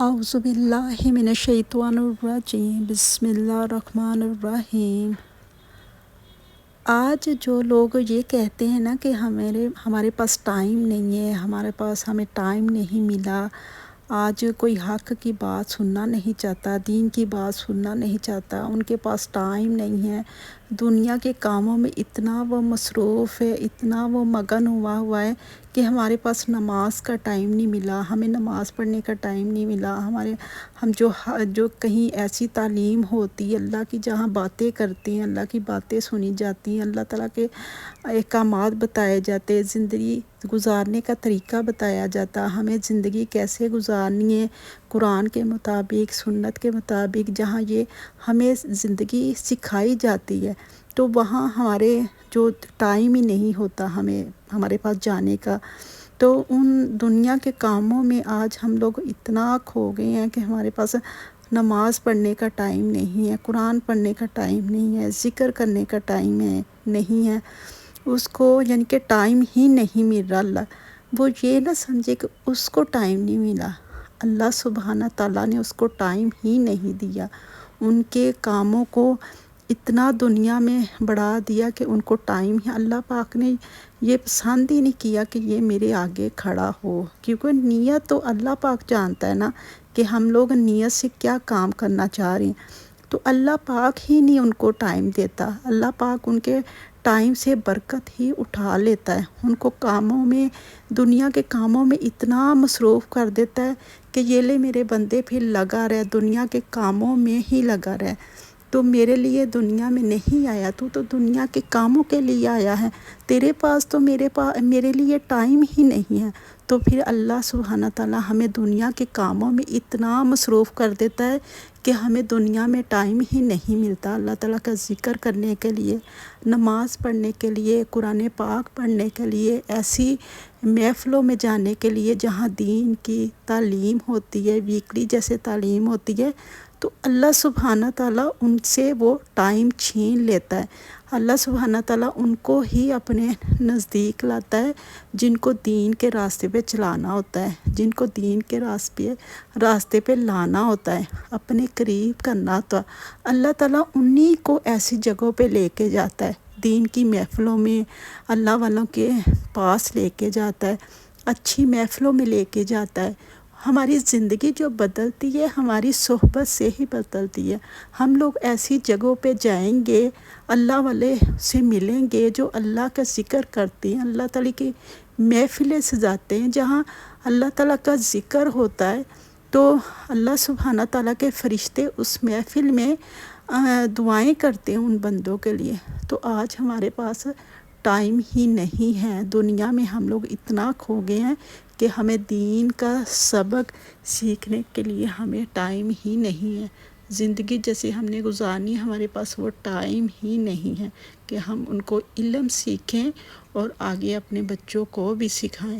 اعوذ باللہ من الشیطان الرجیم، بسم اللہ الرحمن الرحیم۔ آج جو لوگ یہ کہتے ہیں نا کہ ہمارے پاس ٹائم نہیں ہے، ہمیں ٹائم نہیں ملا، آج کوئی حق کی بات سننا نہیں چاہتا، دین کی بات سننا نہیں چاہتا، ان کے پاس ٹائم نہیں ہے، دنیا کے کاموں میں اتنا وہ مصروف ہے، اتنا وہ مگن ہوا ہے کہ ہمارے پاس نماز کا ٹائم نہیں ملا، ہمیں نماز پڑھنے کا ٹائم نہیں ملا، ہم جو کہیں ایسی تعلیم ہوتی ہے اللہ کی، جہاں باتیں کرتے ہیں، اللہ کی باتیں سنی جاتی ہیں، اللہ تعالیٰ کے احکامات بتائے جاتے ہیں، زندگی گزارنے کا طریقہ بتایا جاتا، ہمیں زندگی کیسے گزارنی ہے قرآن کے مطابق، سنت کے مطابق، جہاں یہ ہمیں زندگی سکھائی جاتی ہے، تو وہاں ہمارے جو ٹائم ہی نہیں ہوتا ہمارے پاس جانے کا۔ تو ان دنیا کے کاموں میں آج ہم لوگ اتنا کھو گئے ہیں کہ ہمارے پاس نماز پڑھنے کا ٹائم نہیں ہے، قرآن پڑھنے کا ٹائم نہیں ہے، ذکر کرنے کا ٹائم نہیں ہے، اس کو یعنی کہ ٹائم ہی نہیں مل رہا۔ وہ یہ نہ سمجھے کہ اس کو ٹائم نہیں ملا، اللہ سبحانہ تعالیٰ نے اس کو ٹائم ہی نہیں دیا، ان کے کاموں کو اتنا دنیا میں بڑھا دیا کہ ان کو ٹائم ہی، اللہ پاک نے یہ پسند ہی نہیں کیا کہ یہ میرے آگے کھڑا ہو، کیونکہ نیت تو اللہ پاک جانتا ہے نا کہ ہم لوگ نیت سے کیا کام کرنا چاہ رہے ہیں، تو اللہ پاک ہی نہیں ان کو ٹائم دیتا، اللہ پاک ان کے ٹائم سے برکت ہی اٹھا لیتا ہے، ان کو کاموں میں، دنیا کے کاموں میں اتنا مصروف کر دیتا ہے کہ یہ لے میرے بندے پھر لگا رہے، دنیا کے کاموں میں ہی لگا رہے، تو میرے لیے دنیا میں نہیں آیا، تو دنیا کے کاموں کے لیے آیا ہے، تیرے پاس تو میرے لیے ٹائم ہی نہیں ہے۔ تو پھر اللہ سبحانہ تعالیٰ ہمیں دنیا کے کاموں میں اتنا مصروف کر دیتا ہے کہ ہمیں دنیا میں ٹائم ہی نہیں ملتا اللہ تعالیٰ کا ذکر کرنے کے لیے، نماز پڑھنے کے لیے، قرآن پاک پڑھنے کے لیے، ایسی محفلوں میں جانے کے لیے جہاں دین کی تعلیم ہوتی ہے، ویکلی جیسے تعلیم ہوتی ہے، تو اللہ سبحانہ تعالیٰ ان سے وہ ٹائم چھین لیتا ہے، اللہ سبحانہ تعالیٰ ان کو ہی اپنے نزدیک لاتا ہے جن کو دین کے راستے پہ چلانا ہوتا ہے، جن کو دین کے راستے پہ لانا ہوتا ہے، اپنے قریب کرنا ہوتا ہے، اللہ تعالیٰ انہی کو ایسی جگہوں پہ لے کے جاتا ہے، دین کی محفلوں میں اللہ والوں کے پاس لے کے جاتا ہے، اچھی محفلوں میں لے کے جاتا ہے۔ ہماری زندگی جو بدلتی ہے ہماری صحبت سے ہی بدلتی ہے، ہم لوگ ایسی جگہوں پہ جائیں گے، اللہ والے سے ملیں گے جو اللہ کا ذکر کرتے ہیں، اللہ تعالیٰ کی محفلیں سجاتے ہیں، جہاں اللہ تعالیٰ کا ذکر ہوتا ہے، تو اللہ سبحانہ تعالیٰ کے فرشتے اس محفل میں دعائیں کرتے ہیں ان بندوں کے لیے۔ تو آج ہمارے پاس ٹائم ہی نہیں ہے، دنیا میں ہم لوگ اتنا کھو گئے ہیں کہ ہمیں دین کا سبق سیکھنے کے لیے ہمیں ٹائم ہی نہیں ہے، زندگی جیسے ہم نے گزارنی ہے ہمارے پاس وہ ٹائم ہی نہیں ہے کہ ہم ان کو علم سیکھیں اور آگے اپنے بچوں کو بھی سکھائیں۔